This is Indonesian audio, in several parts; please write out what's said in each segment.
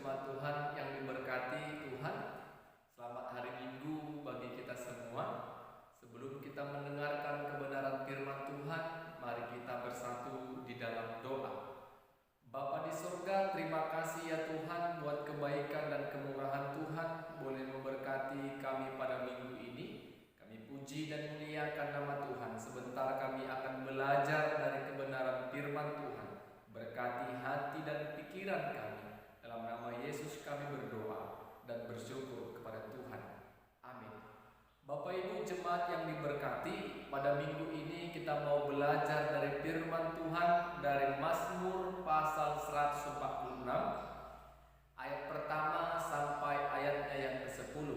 jemaat Tuhan yang diberkati Tuhan, selamat hari Minggu bagi kita semua. Sebelum kita mendengarkan kebenaran firman Tuhan, mari kita bersatu di dalam doa. Bapa di surga, terima kasih ya Tuhan buat kebaikan dan kemurahan Tuhan boleh memberkati kami pada minggu ini. Kami puji dan muliakan nama Tuhan. Sebentar kami akan belajar dari kebenaran firman Tuhan. Berkati hati dan pikiran kami. Dalam nama Yesus kami berdoa dan bersyukur kepada Tuhan. Amin. Bapak Ibu jemaat yang diberkati, pada minggu ini kita mau belajar dari firman Tuhan dari Mazmur pasal 146 ayat pertama sampai ayatnya yang ke-10.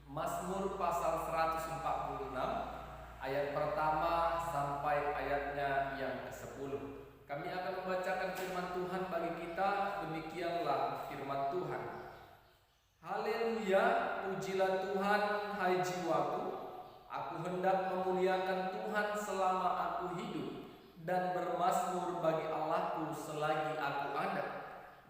Mazmur pasal 146 ayat pertama sampai ayatnya yang ke-10. Kami akan membacakan firman Tuhan bagi kita. Demikianlah firman Tuhan. Haleluya, pujilah Tuhan, hai jiwaku. Aku hendak memuliakan Tuhan selama aku hidup, dan bermazmur bagi Allahku selagi aku ada.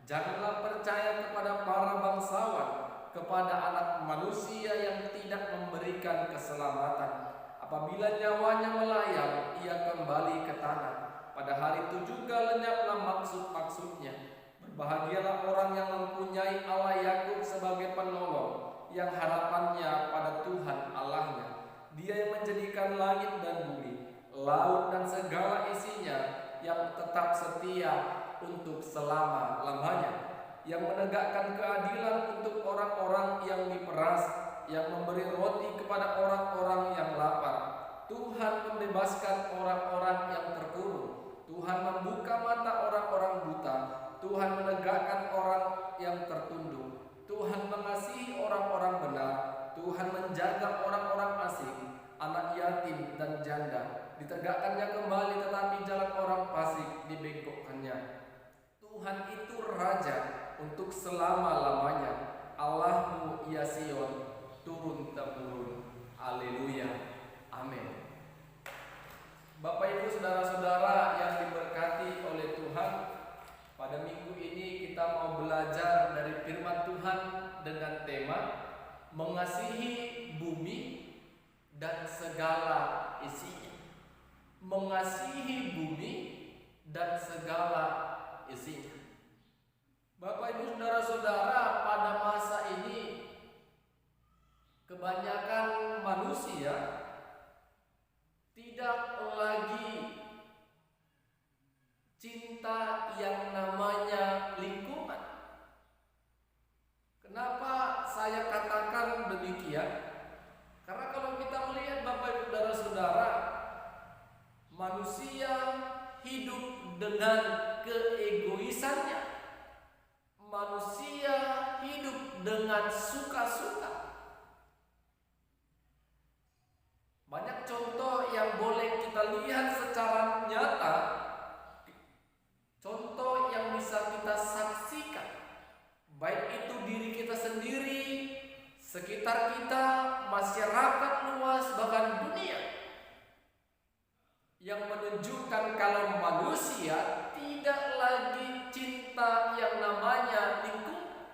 Janganlah percaya kepada para bangsawan, kepada anak manusia yang tidak memberikan keselamatan. Apabila nyawanya melayang, ia kembali ke tanah. Pada hari itu juga lenyaplah maksud-maksudnya. Berbahagialah orang yang mempunyai Allah Yakub sebagai penolong, yang harapannya pada Tuhan Allahnya. Dia yang menjadikan langit dan bumi, laut dan segala isinya, yang tetap setia untuk selama-lamanya, yang menegakkan keadilan untuk orang-orang yang diperas, yang memberi roti kepada orang-orang yang lapar. Tuhan membebaskan orang-orang yang terkurung. Tuhan membuka mata orang-orang buta. Tuhan menegakkan orang yang tertunduk. Tuhan mengasihi orang-orang benar. Tuhan menjaga orang-orang asing, anak yatim dan janda. Ditegakkannya kembali, tetapi jalan orang fasik dibengkokkannya. Tuhan itu Raja untuk selama-lamanya. Allahmu ya Sion, turun-temurun. Haleluya. Amin. Bapak Ibu saudara-saudara yang diberkati oleh Tuhan, pada minggu ini kita mau belajar dari firman Tuhan dengan tema mengasihi bumi dan segala isinya. Mengasihi bumi dan segala isinya. Bapak Ibu saudara-saudara, pada masa ini kebanyakan manusia tidak lagi cinta yang namanya lingkungan. Kenapa saya katakan demikian? Karena kalau kita melihat Bapak Ibu saudara-saudara, manusia hidup dengan keegoisannya. Manusia hidup dengan suka-suka. Banyak contoh yang boleh kita lihat secara nyata, contoh yang bisa kita saksikan, baik itu diri kita sendiri, sekitar kita, masyarakat luas, bahkan dunia, yang menunjukkan kalau manusia tidak lagi cinta yang namanya lingkungan.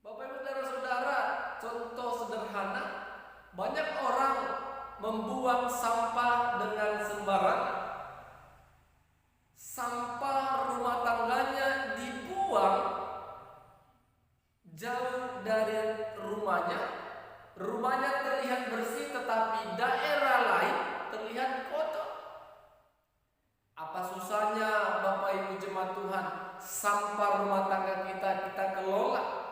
Bapak Ibu saudara-saudara, contoh sederhana, banyak orang membuang sampah dengan sembarangan. Sampah rumah tangganya dibuang jauh dari rumahnya. Rumahnya terlihat bersih, tetapi daerah lain terlihat kotor. Apa susahnya Bapak Ibu jemaat Tuhan, sampah rumah tangga kita kelola?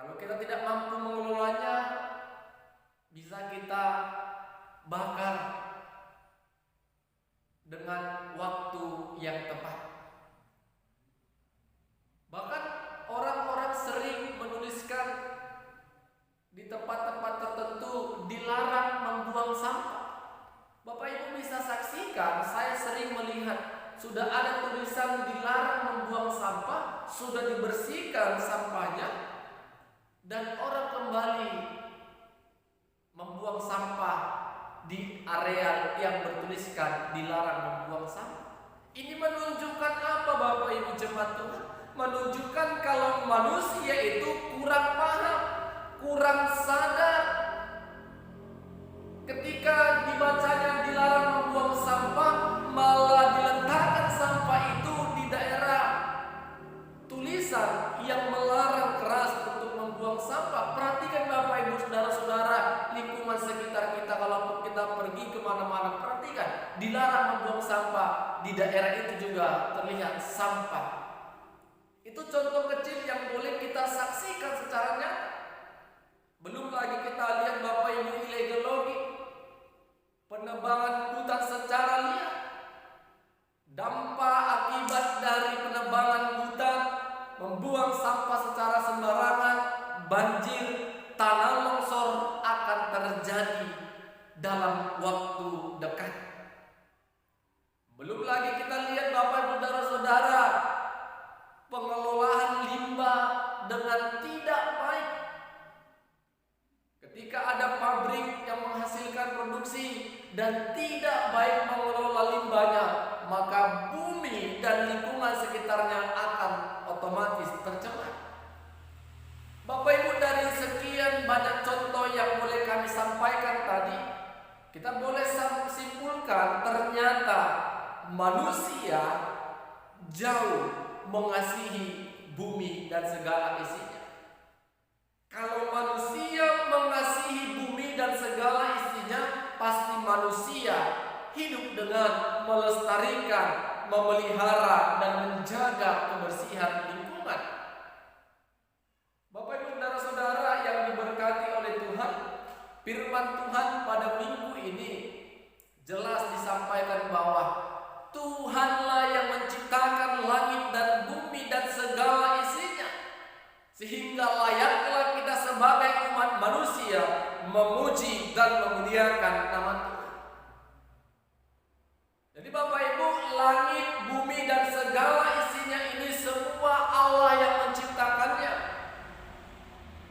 Kalau kita tidak mampu mengelolanya, bisa kita bakar dengan waktu yang tepat. Bahkan orang-orang sering menuliskan di tempat-tempat tertentu dilarang membuang sampah. Bapak Ibu bisa saksikan, saya sering melihat sudah ada tulisan dilarang membuang sampah, sudah dibersihkan sampahnya, dan orang kembali membuang sampah di area yang bertuliskan dilarang membuang sampah. Ini menunjukkan apa Bapak Ibu jemaat Tuhan, menunjukkan kalau manusia itu kurang paham, kurang sadar. Ketika dibacanya dilarang membuang sampah, malah diletakkan sampah itu di daerah tulisan yang melarang keras untuk membuang sampah. Perhatikan Bapak Ibu Saudara-saudara, lingkungan sekitar kita, kalaupun kita pergi kemana-mana, perhatikan, dilarang membuang sampah. Di daerah itu juga terlihat sampah. Itu contoh kecil yang boleh kita saksikan secara nyata. Belum lagi kita lihat Bapak Ibu illegal logging, penebangan hutan secara liar. Dampak akibat dari penebangan hutan, membuang sampah secara sembarangan, banjir, tanah longsor akan terjadi dalam waktu dekat. Belum lagi kita lihat Bapak Ibu Saudara-saudara, pengelolaan limbah dengan tidak baik. Ketika ada pabrik yang menghasilkan produksi dan tidak baik mengelola limbahnya, maka bumi dan lingkungan sekitarnya akan otomatis tercemar. Bapak Ibu, dari sekian banyak contoh yang boleh kami sampaikan tadi, kita boleh simpulkan ternyata manusia jauh mengasihi bumi dan segala isinya. Kalau manusia mengasihi bumi dan segala isinya, pasti manusia hidup dengan melestarikan, memelihara, dan menjaga kebersihan lingkungan. Bapak Ibu Saudara-saudara yang diberkati oleh Tuhan, firman Tuhan pada minggu ini jelas disampaikan bahwa Tuhanlah yang menciptakan langit dan bumi dan segala isinya, sehingga layaklah kita sebagai umat manusia memuji dan memuliakan nama Tuhan. Jadi Bapak Ibu, langit, bumi dan segala isinya ini semua Allah yang menciptakannya,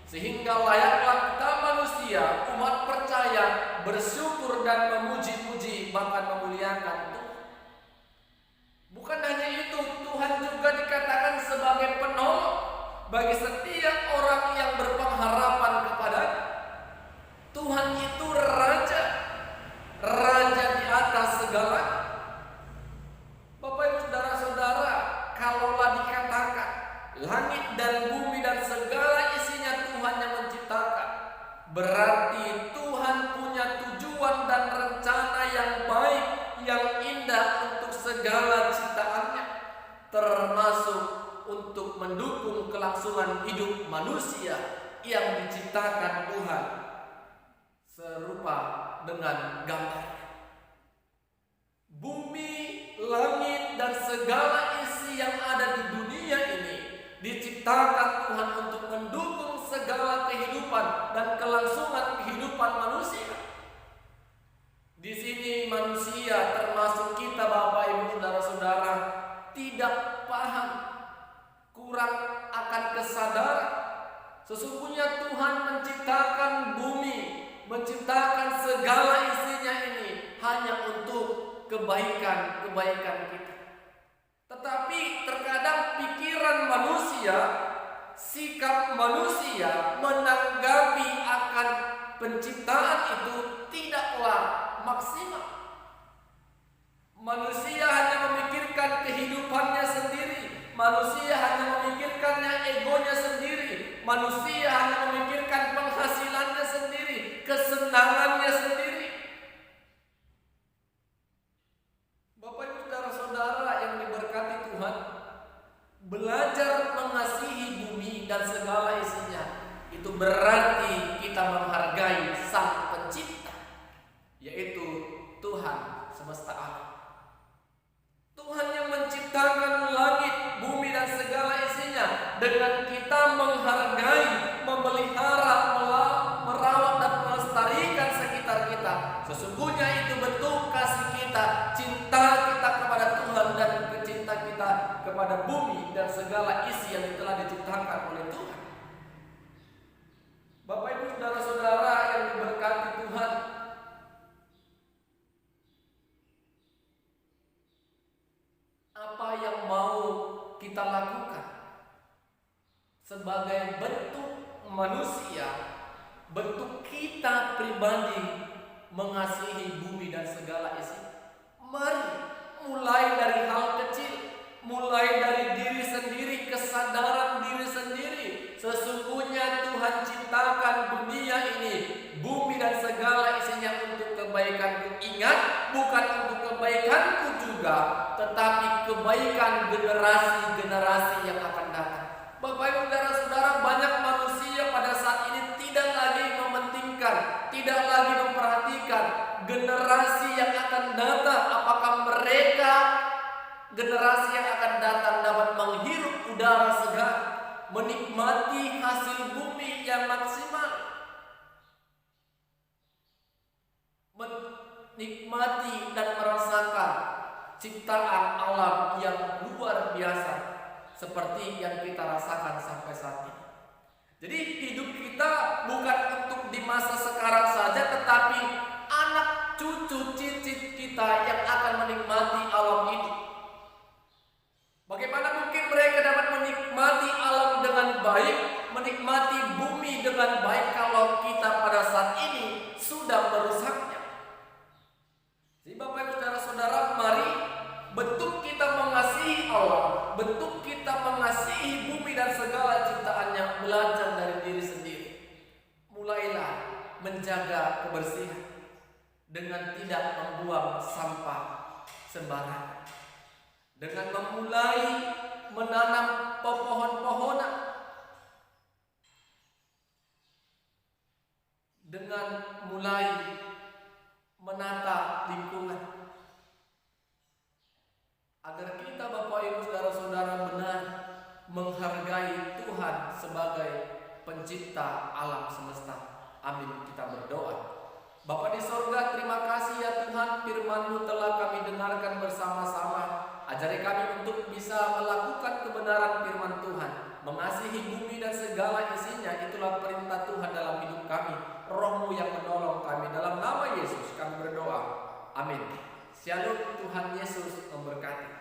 sehingga layaklah kita manusia, umat percaya, bersyukur dan memuji-muji bahkan memuliakan Tuhan. Bukan hanya itu, Tuhan juga dikatakan sebagai penolong bagi setiap orang yang berpengharapan kepada-Nya. Tuhan itu raja, raja di atas segala. Bapak Ibu Saudara-saudara, kalaulah dikatakan langit dan bumi dan segala isinya Tuhan yang menciptakan, berarti Tuhan punya tujuan dan rencana yang baik, yang indah untuk segala ciptaannya, termasuk untuk mendukung kelangsungan hidup manusia yang diciptakan Tuhan serupa dengan gambar. Bumi, langit, dan segala isi yang ada di dunia ini diciptakan Tuhan untuk mendukung segala kehidupan dan kelangsungan kehidupan manusia. Di sini manusia, termasuk kita Bapak Ibu Saudara-saudara, tidak paham, kurang akan kesadaran. Sesungguhnya Tuhan menciptakan bumi, menciptakan segala isinya ini hanya untuk kebaikan kita. Tetapi terkadang pikiran manusia, sikap manusia menanggapi akan penciptaan itu tidaklah maksimal. Manusia hanya memikirkan kehidupannya sendiri, manusia hanya memikirkannya egonya sendiri, manusia hanya memikirkan penghasilannya sendiri, kesenangannya sendiri. Bapak Ibu Saudara-saudara yang diberkati Tuhan, belajar mengasihi bumi dan segala isinya, itu berarti kita menghargai Sang Pencipta, yaitu Tuhan semesta alam. Tuhan yang menciptakan langit, bumi dan segala isinya, dengan kita menghargai, memelihara, merawat dan melestarikan sekitar kita, sesungguhnya itu bentuk kasih kita, cinta kita kepada Tuhan dan cinta kita kepada bumi dan segala isi yang telah diciptakan oleh Tuhan. Bapak Ibu Saudara-saudara yang diberkati Tuhan, apa yang mau kita lakukan sebagai bentuk manusia, bentuk kita pribadi mengasihi bumi dan segala isi. Mari mulai dari hal kecil, mulai dari diri sendiri, kesadaran diri sendiri. Sesungguhnya Tuhan ciptakan dunia ini, bumi dan segala isinya untuk kebaikanku. Ingat, bukan untuk kebaikanku juga, tetapi kebaikan generasi-generasi yang akan datang. Bapak Ibu saudara-saudara, banyak manusia pada saat ini tidak lagi mementingkan, tidak lagi memperhatikan generasi yang akan datang. Apakah mereka generasi yang akan datang dapat menghirup udara segar, menikmati hasil bumi yang maksimal, menikmati dan merasakan ciptaan alam yang luar biasa seperti yang kita rasakan sampai saat ini. Jadi hidup kita bukan untuk di masa sekarang saja, tetapi anak cucu cicit kita yang akan menikmati alam ini. Bagaimana mungkin mereka dapat menikmati alam dengan baik, menikmati bumi dengan baik kalau kita pada saat ini sudah merusaknya? Jadi Bapak Ibu saudara-saudara, mari bentuk kita mengasihi Allah, bentuk kita mengasihi bumi dan segala ciptaannya, belajar dari diri sendiri. Mulailah menjaga kebersihan dengan tidak membuang sampah sembarangan, dengan memulai menanam pohon-pohonan, dengan mulai menata lingkungan, agar kita Bapak Ibu saudara-saudara benar menghargai Tuhan sebagai pencipta alam semesta. Amin. Kita berdoa. Bapa di sorga, terima kasih ya Tuhan, firman-Mu telah kami dengarkan bersama-sama. Ajari kami untuk bisa melakukan kebenaran firman Tuhan, mengasihi bumi dan segala isinya. Itulah perintah Tuhan dalam hidup kami. Roh-Mu yang menolong kami. Dalam nama Yesus kami berdoa. Amin. Shalom. Tuhan Yesus memberkati.